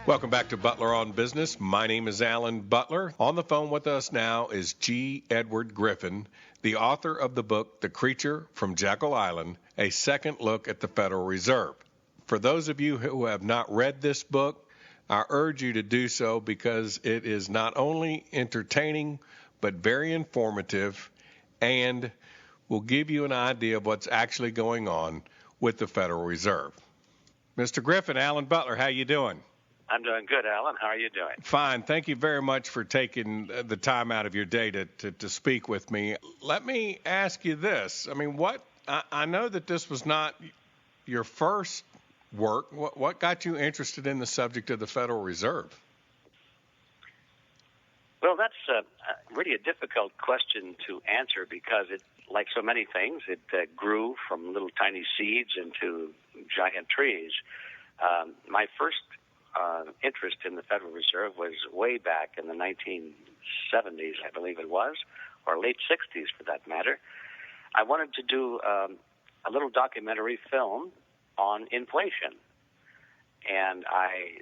Welcome back to Butler on Business. My name is Alan Butler. On the phone with us now is G Edward Griffin, the author of the book The Creature from Jekyll Island, a second look at the Federal Reserve. For those of you who have not read this book, I urge you to do so because it is not only entertaining but very informative and will give you an idea of what's actually going on with the Federal Reserve. Mr. Griffin, Alan Butler, how you doing? I'm doing good, Alan. How are you doing? Fine. Thank you very much for taking the time out of your day to speak with me. Let me ask you this. I mean, I know that this was not your first work. What got you interested in the subject of the Federal Reserve? Well, that's really a difficult question to answer because it, like so many things, it grew from little tiny seeds into giant trees. My first interest in the Federal Reserve was way back in the 1970s, I believe it was, or late 60s for that matter. I wanted to do a little documentary film on inflation, and I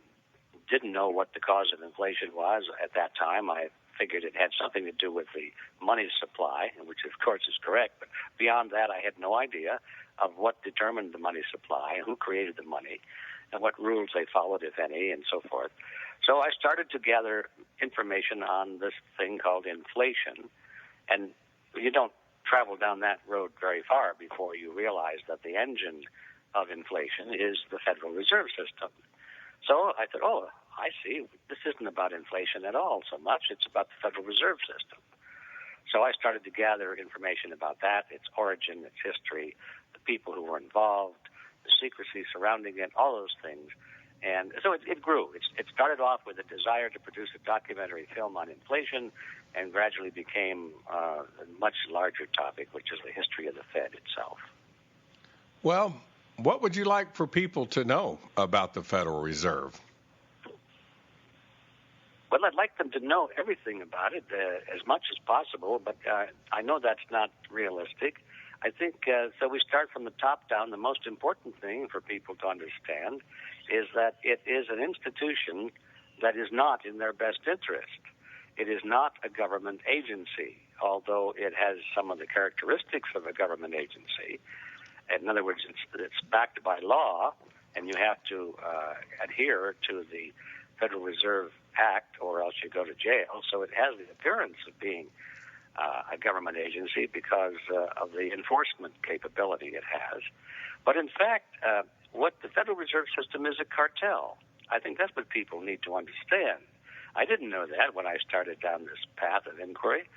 didn't know what the cause of inflation was at that time. I figured it had something to do with the money supply, which of course is correct, but beyond that I had no idea of what determined the money supply, who created the money, and what rules they followed, if any, and so forth. So I started to gather information on this thing called inflation, and you don't travel down that road very far before you realize that the engine of inflation is the Federal Reserve System. So I thought, oh, I see, this isn't about inflation at all so much, it's about the Federal Reserve System. So I started to gather information about that, its origin, its history, the people who were involved, the secrecy surrounding it, all those things. And so it grew. It started off with a desire to produce a documentary film on inflation and gradually became a much larger topic, which is the history of the Fed itself. Well, what would you like for people to know about the Federal Reserve? Well, I'd like them to know everything about it, as much as possible, but I know that's not realistic. I think, so we start from the top down. The most important thing for people to understand is that it is an institution that is not in their best interest. It is not a government agency, although it has some of the characteristics of a government agency. In other words, it's backed by law, and you have to adhere to the Federal Reserve Act, or else you go to jail. So it has the appearance of being a government agency because of the enforcement capability it has. But in fact, what the Federal Reserve System is a cartel. I think that's what people need to understand. I didn't know that when I started down this path of inquiry.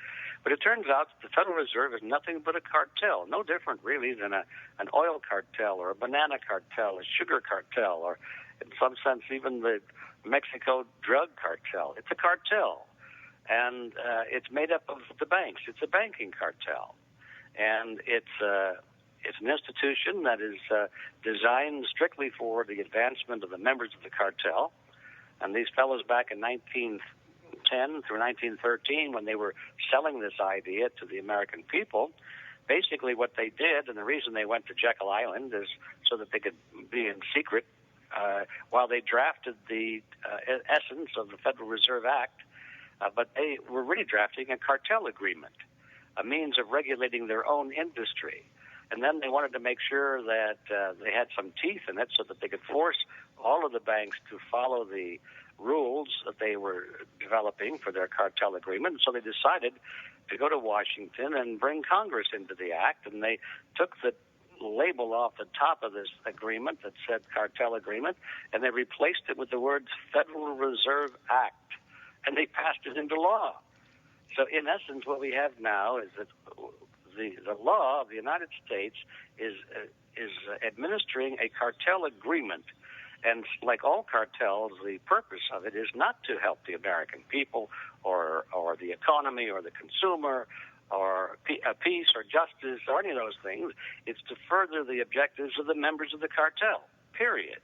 But it turns out that the Federal Reserve is nothing but a cartel, no different really than an oil cartel or a banana cartel, a sugar cartel, or in some sense even the Mexico drug cartel. It's a cartel. And it's made up of the banks. It's a banking cartel. And it's an institution that is designed strictly for the advancement of the members of the cartel. And these fellows back in 1910 through 1913, when they were selling this idea to the American people, basically what they did, and the reason they went to Jekyll Island is so that they could be in secret while they drafted the essence of the Federal Reserve Act. But they were really drafting a cartel agreement, a means of regulating their own industry. And then they wanted to make sure that they had some teeth in it so that they could force all of the banks to follow the rules that they were developing for their cartel agreement. So they decided to go to Washington and bring Congress into the act, and they took the label off the top of this agreement that said cartel agreement, and they replaced it with the words Federal Reserve Act. And they passed it into law. So in essence, what we have now is that the law of the United States is administering a cartel agreement. And like all cartels, the purpose of it is not to help the American people or the economy or the consumer or peace or justice or any of those things. It's to further the objectives of the members of the cartel, period.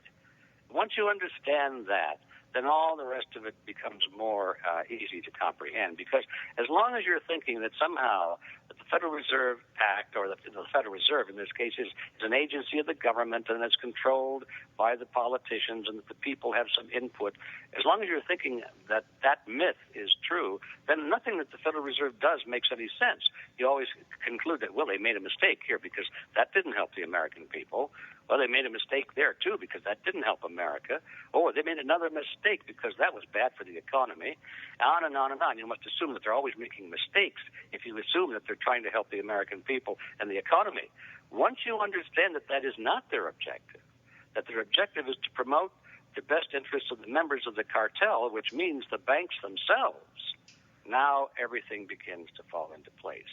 Once you understand that, then all the rest of it becomes more easy to comprehend. Because as long as you're thinking that somehow that the Federal Reserve Act, or the Federal Reserve in this case, is an agency of the government and it's controlled by the politicians and that the people have some input, as long as you're thinking that that myth is true, then nothing that the Federal Reserve does makes any sense. You always conclude that, well, they made a mistake here because that didn't help the American people. Well, they made a mistake there, too, because that didn't help America. Oh, they made another mistake because that was bad for the economy. On and on and on. You must assume that they're always making mistakes if you assume that they're trying to help the American people and the economy. Once you understand that that is not their objective, that their objective is to promote the best interests of the members of the cartel, which means the banks themselves, now everything begins to fall into place.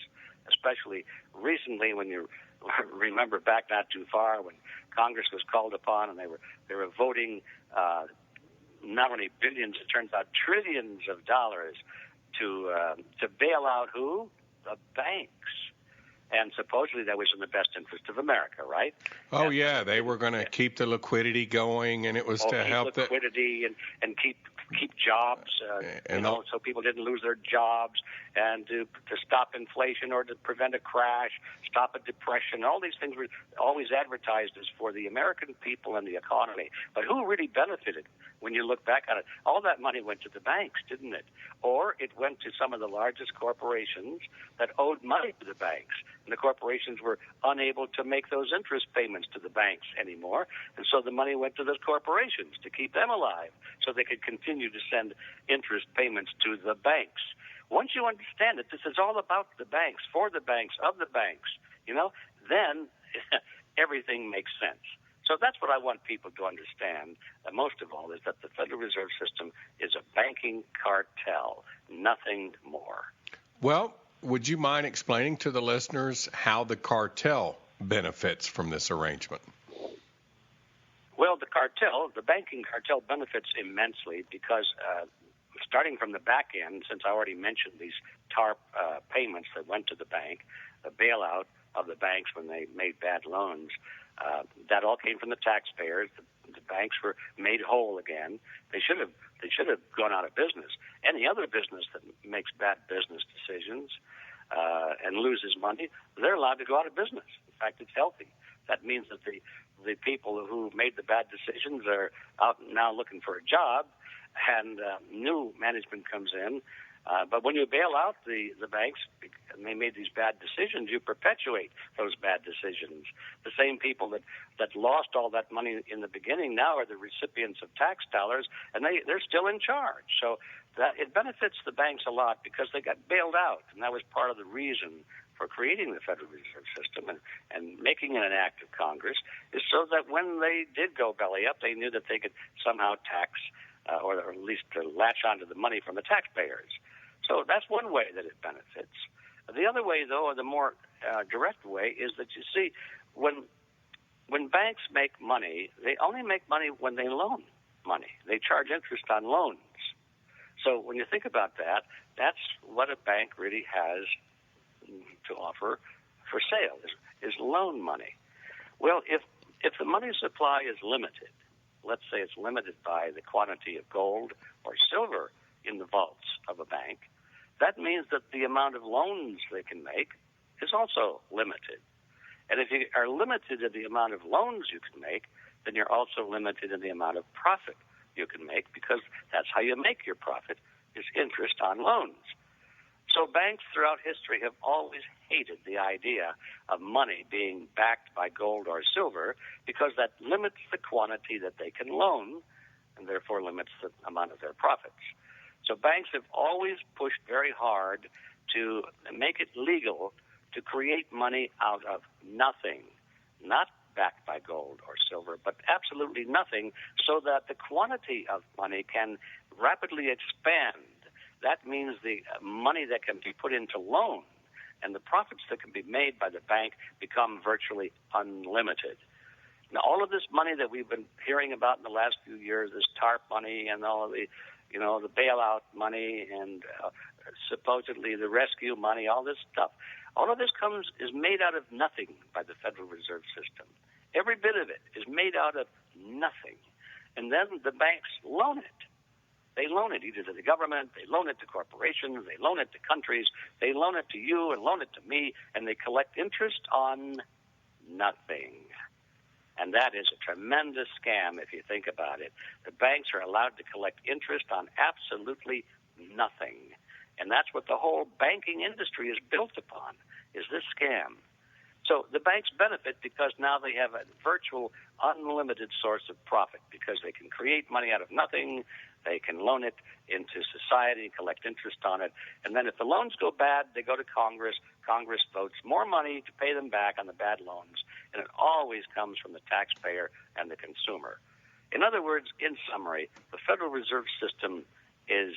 Especially recently, when you remember back not too far when Congress was called upon and they were voting not only billions, it turns out trillions of dollars to bail out who? The banks. And supposedly that was in the best interest of America, right? Oh, yeah, they were going to keep the liquidity going, and it was to help the liquidity and keep jobs, so people didn't lose their jobs, and to stop inflation or to prevent a crash, stop a depression. All these things were always advertised as for the American people and the economy. But who really benefited when you look back on it? All that money went to the banks, didn't it? Or it went to some of the largest corporations that owed money to the banks. And the corporations were unable to make those interest payments to the banks anymore. And so the money went to those corporations to keep them alive so they could continue to send interest payments to the banks. Once you understand that this is all about the banks, for the banks, of the banks, then everything makes sense. So that's what I want people to understand, most of all, is that the Federal Reserve System is a banking cartel, nothing more. Well, would you mind explaining to the listeners how the cartel benefits from this arrangement? Well, the banking cartel benefits immensely because starting from the back end, since I already mentioned these TARP payments that went to the bank, the bailout of the banks when they made bad loans, that all came from the taxpayers. The banks were made whole again. They should have gone out of business. Any other business that makes bad business decisions and loses money, they're allowed to go out of business. In fact, it's healthy. That means that the people who made the bad decisions are out now looking for a job, and new management comes in. But when you bail out the banks and they made these bad decisions, you perpetuate those bad decisions. The same people that lost all that money in the beginning now are the recipients of tax dollars, and they're still in charge. So that it benefits the banks a lot because they got bailed out, and that was part of the reason for creating the Federal Reserve System and making it an act of Congress, is so that when they did go belly up, they knew that they could somehow tax or at least latch onto the money from the taxpayers. So that's one way that it benefits. The other way, though, or the more direct way, is that you see, when banks make money, they only make money when they loan money. They charge interest on loans. So when you think about that, that's what a bank really has to offer for sale, is loan money. Well, if the money supply is limited, let's say it's limited by the quantity of gold or silver in the vaults of a bank, that means that the amount of loans they can make is also limited. And if you are limited in the amount of loans you can make, then you're also limited in the amount of profit you can make, because that's how you make your profit, is interest on loans. So banks throughout history have always hated the idea of money being backed by gold or silver, because that limits the quantity that they can loan and therefore limits the amount of their profits. So banks have always pushed very hard to make it legal to create money out of nothing, not backed by gold or silver, but absolutely nothing, so that the quantity of money can rapidly expand. That means the money that can be put into loan and the profits that can be made by the bank become virtually unlimited. Now, all of this money that we've been hearing about in the last few years, this TARP money and all of the bailout money and supposedly the rescue money, all this stuff, all of this is made out of nothing by the Federal Reserve System. Every bit of it is made out of nothing. And then the banks loan it. They loan it either to the government, they loan it to corporations, they loan it to countries, they loan it to you and loan it to me, and they collect interest on nothing. And that is a tremendous scam if you think about it. The banks are allowed to collect interest on absolutely nothing. And that's what the whole banking industry is built upon, is this scam. So the banks benefit because now they have a virtual unlimited source of profit because they can create money out of nothing, they can loan it into society, collect interest on it, and then if the loans go bad, they go to Congress. Congress votes more money to pay them back on the bad loans, and it always comes from the taxpayer and the consumer. In other words, in summary, the Federal Reserve System is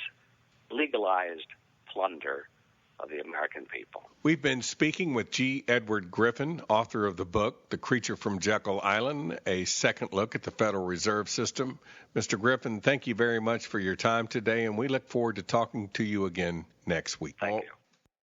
legalized plunder of the American people. We've been speaking with G Edward Griffin, author of the book, The Creature from Jekyll Island, a second look at the Federal Reserve System. Mr. Griffin, thank you very much for your time today, and we look forward to talking to you again next week. Thank you.